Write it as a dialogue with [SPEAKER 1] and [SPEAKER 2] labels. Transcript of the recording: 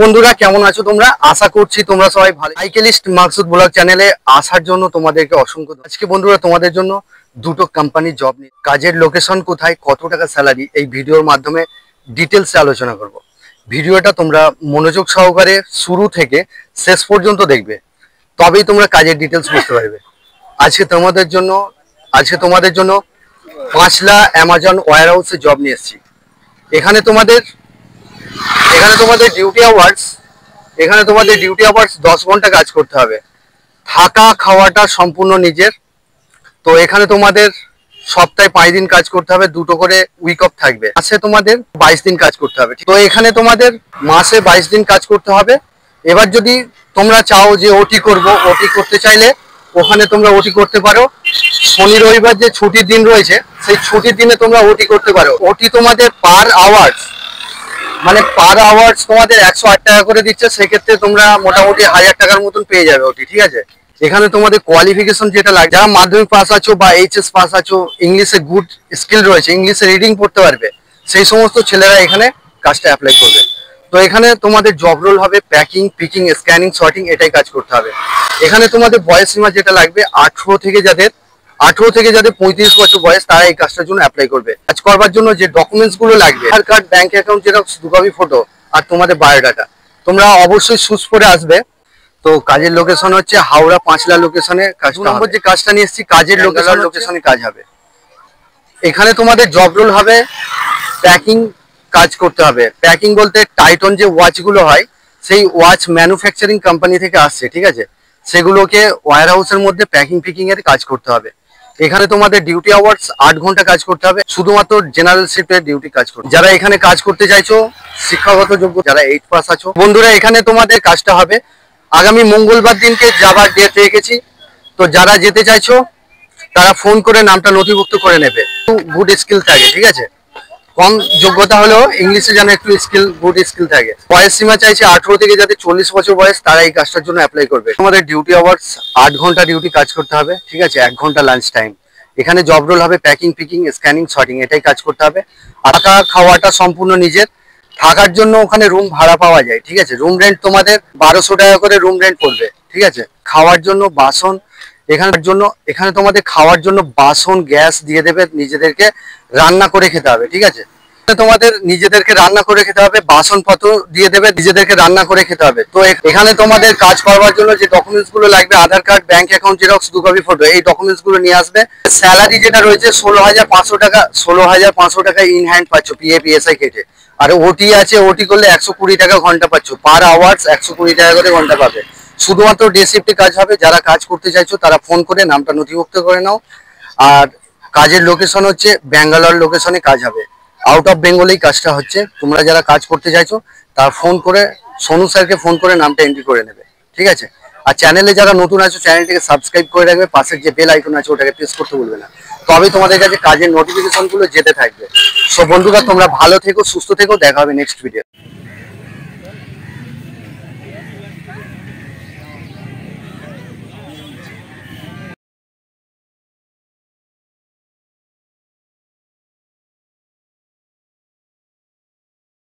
[SPEAKER 1] বন্ধুরা কেমন আছো তোমরা? আশা করছি তোমরা সবাই ভালো। সাইকেলিস্ট মাকসুদ ব্লগ চ্যানেলে আসার জন্য তোমাদেরকে অসংখ্য আজকে বন্ধুরা তোমাদের জন্য দুটো কোম্পানির জব নিয়ে কাজের লোকেশন কোথায়, কত টাকা স্যালারি, এই ভিডিওর মাধ্যমে ডিটেলসে আলোচনা করব। ভিডিওটা তোমরা মনোযোগ সহকারে শুরু থেকে শেষ পর্যন্ত দেখবে, তবেই তোমরা কাজের ডিটেলস বুঝতে পারবে। আজকে তোমাদের জন্য পাঁচলা অ্যামাজন ওয়্যারহাউসে জব নিয়ে এসেছি। এখানে তোমাদের ডিউটি আওয়ার্স 10 ঘন্টা কাজ করতে হবে। থাকা খাওয়াটা সম্পূর্ণ নিজের। তো এখানে তোমাদের সপ্তাহে 5 দিন কাজ করতে হবে, দুটো করে উইক অফ থাকবে। মাসে তোমাদের 22 দিন কাজ করতে হবে। তো এখানে তোমাদের মাসে 22 দিন কাজ করতে হবে। এবার যদি তোমরা চাও যে ওটি করতে চাইলে ওখানে তোমরা ওটি করতে পারো। শনি রবিবার যে ছুটির দিন রয়েছে সেই ছুটির দিনে তোমরা ওটি করতে পারো। ওটি তোমাদের পার আওয়ার্স তোমাদের 108 টাকা করে দিচ্ছে। সেক্ষেত্রে তোমরা মোটামুটি 1000 টাকার মতন পেয়ে যাবে ওটি, ঠিক আছে। এখানে তোমাদের কোয়ালিফিকেশন যেটা লাগে, যারা মাধ্যমিক পাস আছো বা এইচএস পাস আছো, ইংলিশে গুড স্কিল রয়েছে, ইংলিশে রিডিং পড়তে পারবে, সেই সমস্ত ছেলেরা এখানে কাজটা অ্যাপ্লাই করবে। তো এখানে তোমাদের জব রোল হবে প্যাকিং, পিকিং, স্ক্যানিং, সর্টিং, এটাই কাজ করতে হবে। এখানে তোমাদের বয়স সীমা যেটা লাগবে 18 থেকে যাদের 35 বছর বয়স, তারা এই কাজটার জন্য অ্যাপ্লাই করবে। কাজ করবার জন্য যে ডকুমেন্টস গুলো লাগবে, Aadhaar card, bank account xerox, 2 copy photo আর তোমাদের বায়োডাটা। তোমরা অবশ্যই শুজ পরে আসবে। তো কাজের লোকেশন হচ্ছে হাওড়া পাঁচলা লোকেশনে কাজটা হবে। যে কাজটা নিয়ে এসেছি কাজের লোকেশনে কাজ হবে। এখানে তোমাদের জব রোল হবে প্যাকিং কাজ করতে হবে। প্যাকিং বলতে টাইটন যে ওয়াচগুলো হয়, সেই ওয়াচ ম্যানুফ্যাকচারিং কোম্পানি থেকে আসছে, ঠিক আছে। সেগুলোকে ওয়্যার হাউসের মধ্যে প্যাকিং ফিকিং এর কাজ করতে হবে। এখানে তোমাদের ডিউটি আওয়ার্স 8 ঘন্টা কাজ করতে হবে। শুধুমাত্র জেনারেল শিফটের ডিউটি কাজ করতে। যারা এখানে কাজ করতে চাইছো, শিক্ষাগত যোগ্য যারা 8 পাস আছো, বন্ধুরা এখানে তোমাদের কাজটা হবে আগামী মঙ্গলবার দিনকে যাবার ডেট রেখেছি। তো যারা যেতে চাইছো তারা ফোন করে নামটা নথিভুক্ত করে নেবে। গুড স্কিল থাকে, ঠিক আছে। কম যোগ্যতা হলেও ইংলিশে যেন একটু গুড স্কিল থাকে। বয়স সীমা চাইছে 18 থেকে যাদের 40 বছর বয়স, তারা এই কাজটার জন্য অ্যাপ্লাই করবে। তোমাদের ডিউটি আওয়ার্স 8 ঘন্টা ডিউটি কাজ করতে হবে, ঠিক আছে। 1 ঘন্টা লাঞ্চ টাইম। এখানে জব রোল হবে প্যাকিং, পিকিং, স্ক্যানিং, সর্টিং, এটাই কাজ করতে হবে। থাকা খাওয়াটা সম্পূর্ণ নিজের। থাকার জন্য ওখানে রুম ভাড়া পাওয়া যায়, ঠিক আছে। রুম রেন্ট তোমাদের 1200 টাকা করে রুম রেন্ট পড়বে, ঠিক আছে। খাওয়ার জন্য বাসন, এখানে তোমাদের খাওয়ার জন্য বাসন গ্যাস দিয়ে দেবে, নিজেদেরকে রান্না করে খেতে হবে, ঠিক আছে। তোমাদের নিজেদেরকে রান্না করে খেতে হবে, বাসনপত্র দিয়ে দেবে, নিজেদেরকে রান্না করে খেতে হবে। তো এখানে তোমাদের কাজ করবার জন্য যে ডকুমেন্টস গুলো লাগবে, Aadhaar card, bank account xerox, 2 copy photo, এই ডকুমেন্টস গুলো নিয়ে আসবে। স্যালারি যেটা রয়েছে 16,500 টাকা ইন হ্যান্ড পাচ্ছ, পিএফ পিএসআই কেটে। আর ওটি আছে, ওটি করলে 120 টাকা ঘন্টা পাচ্ছ। পার আওয়ার্স 120 টাকা করে ঘন্টা পাবে। শুধুমাত্র ডে শিফটে কাজ হবে। যারা কাজ করতে চাইছো তারা ফোন করে নামটা নথিভুক্ত করে নাও। আর কাজের লোকেশন হচ্ছে ব্যাঙ্গালোর লোকেশনে কাজ হবে। আউট অফ বেঙ্গলেই কাজটা হচ্ছে। তোমরা যারা কাজ করতে চাইছো তারা ফোন করে সোনু স্যারকে ফোন করে নামটা এন্ট্রি করে নেবে, ঠিক আছে। আর চ্যানেলে যারা নতুন আছো চ্যানেলটিকে সাবস্ক্রাইব করে রাখবে, পাশের যে বেল আইকন আছে ওটাকে প্রেস করতে ভুলবে না, তবেই তোমাদের কাছে কাজের নোটিফিকেশন গুলো যেতে থাকবে। সো বন্ধুরা তোমরা ভালো থেকো, সুস্থ থেকো, দেখা হবে নেক্সট ভিডিও।